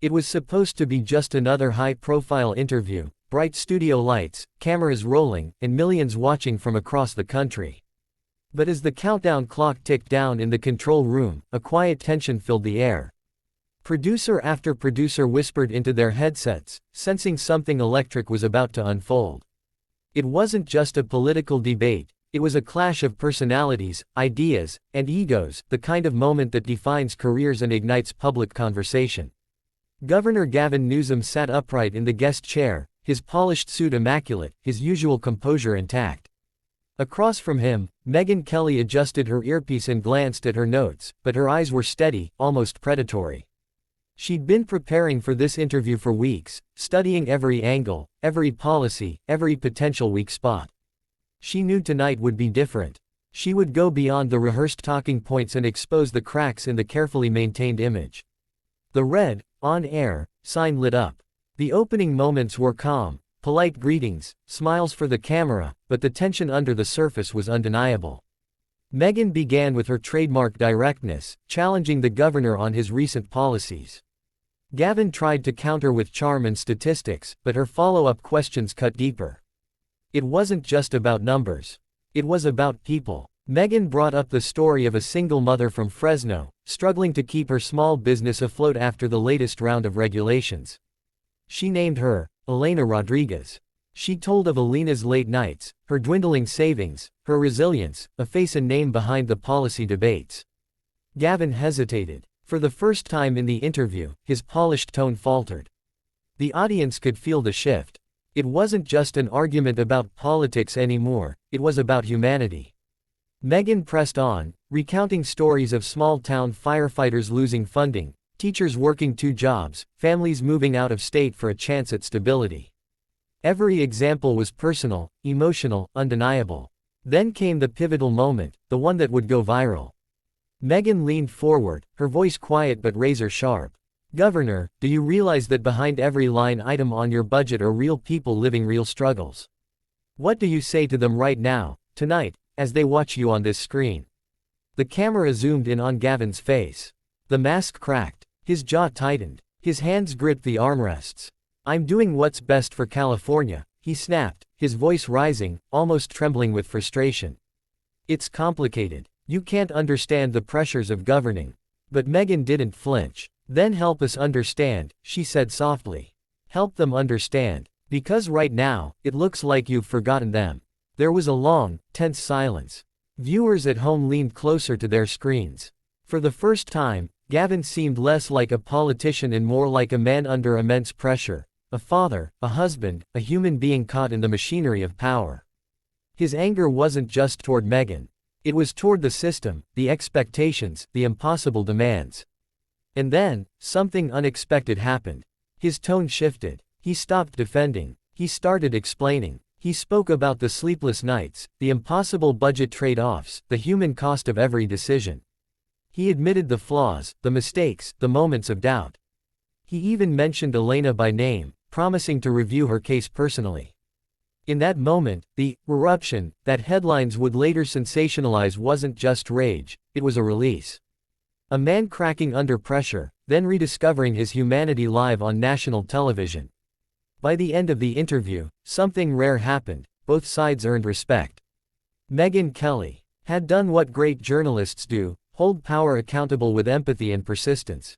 It was supposed to be just another high-profile interview, bright studio lights, cameras rolling, and millions watching from across the country. But as the countdown clock ticked down in the control room, a quiet tension filled the air. Producer after producer whispered into their headsets, sensing something electric was about to unfold. It wasn't just a political debate, it was a clash of personalities, ideas, and egos, the kind of moment that defines careers and ignites public conversation. Governor Gavin Newsom sat upright in the guest chair, his polished suit immaculate, his usual composure intact. Across from him, Megyn Kelly adjusted her earpiece and glanced at her notes, but her eyes were steady, almost predatory. She'd been preparing for this interview for weeks, studying every angle, every policy, every potential weak spot. She knew tonight would be different. She would go beyond the rehearsed talking points and expose the cracks in the carefully maintained image. The red, on air, sign lit up. The opening moments were calm, polite greetings, smiles for the camera, but the tension under the surface was undeniable. Megyn began with her trademark directness, challenging the governor on his recent policies. Gavin tried to counter with charm and statistics, but her follow-up questions cut deeper. It wasn't just about numbers. It was about people. Megyn brought up the story of a single mother from Fresno, struggling to keep her small business afloat after the latest round of regulations. She named her, Elena Rodriguez. She told of Elena's late nights, her dwindling savings, her resilience, a face and name behind the policy debates. Gavin hesitated. For the first time in the interview, his polished tone faltered. The audience could feel the shift. It wasn't just an argument about politics anymore, it was about humanity. Megyn pressed on, recounting stories of small-town firefighters losing funding, teachers working 2 jobs, families moving out of state for a chance at stability. Every example was personal, emotional, undeniable. Then came the pivotal moment, the one that would go viral. Megyn leaned forward, her voice quiet but razor-sharp. "Governor, do you realize that behind every line item on your budget are real people living real struggles? What do you say to them right now, tonight, as they watch you on this screen?" The camera zoomed in on Gavin's face. The mask cracked. His jaw tightened. His hands gripped the armrests. "I'm doing what's best for California," he snapped, his voice rising, almost trembling with frustration. "It's complicated. You can't understand the pressures of governing." But Megyn didn't flinch. "Then help us understand," she said softly. "Help them understand. Because right now, it looks like you've forgotten them." There was a long, tense silence. Viewers at home leaned closer to their screens. For the first time, Gavin seemed less like a politician and more like a man under immense pressure, a father, a husband, a human being caught in the machinery of power. His anger wasn't just toward Megyn. It was toward the system, the expectations, the impossible demands. And then, something unexpected happened. His tone shifted. He stopped defending. He started explaining. He spoke about the sleepless nights, the impossible budget trade-offs, the human cost of every decision. He admitted the flaws, the mistakes, the moments of doubt. He even mentioned Elena by name, promising to review her case personally. In that moment, the eruption that headlines would later sensationalize wasn't just rage, it was a release. A man cracking under pressure, then rediscovering his humanity live on national television. By the end of the interview, something rare happened. Both sides earned respect. Megyn Kelly had done what great journalists do, hold power accountable with empathy and persistence.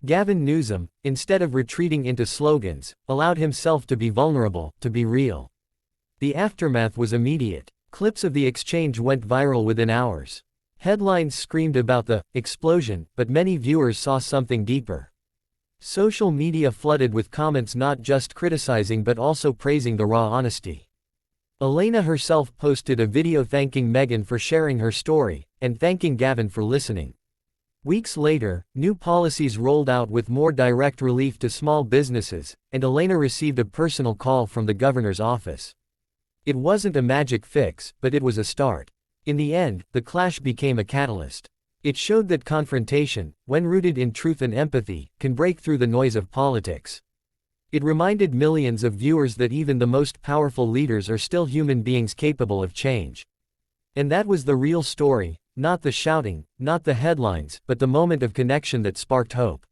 Gavin Newsom, instead of retreating into slogans, allowed himself to be vulnerable, to be real. The aftermath was immediate. Clips of the exchange went viral within hours. Headlines screamed about the explosion, but many viewers saw something deeper. Social media flooded with comments not just criticizing but also praising the raw honesty. Elena herself posted a video thanking Megyn for sharing her story, and thanking Gavin for listening. Weeks later, new policies rolled out with more direct relief to small businesses, and Elena received a personal call from the governor's office. It wasn't a magic fix, but it was a start. In the end, the clash became a catalyst. It showed that confrontation, when rooted in truth and empathy, can break through the noise of politics. It reminded millions of viewers that even the most powerful leaders are still human beings capable of change. And that was the real story, not the shouting, not the headlines, but the moment of connection that sparked hope.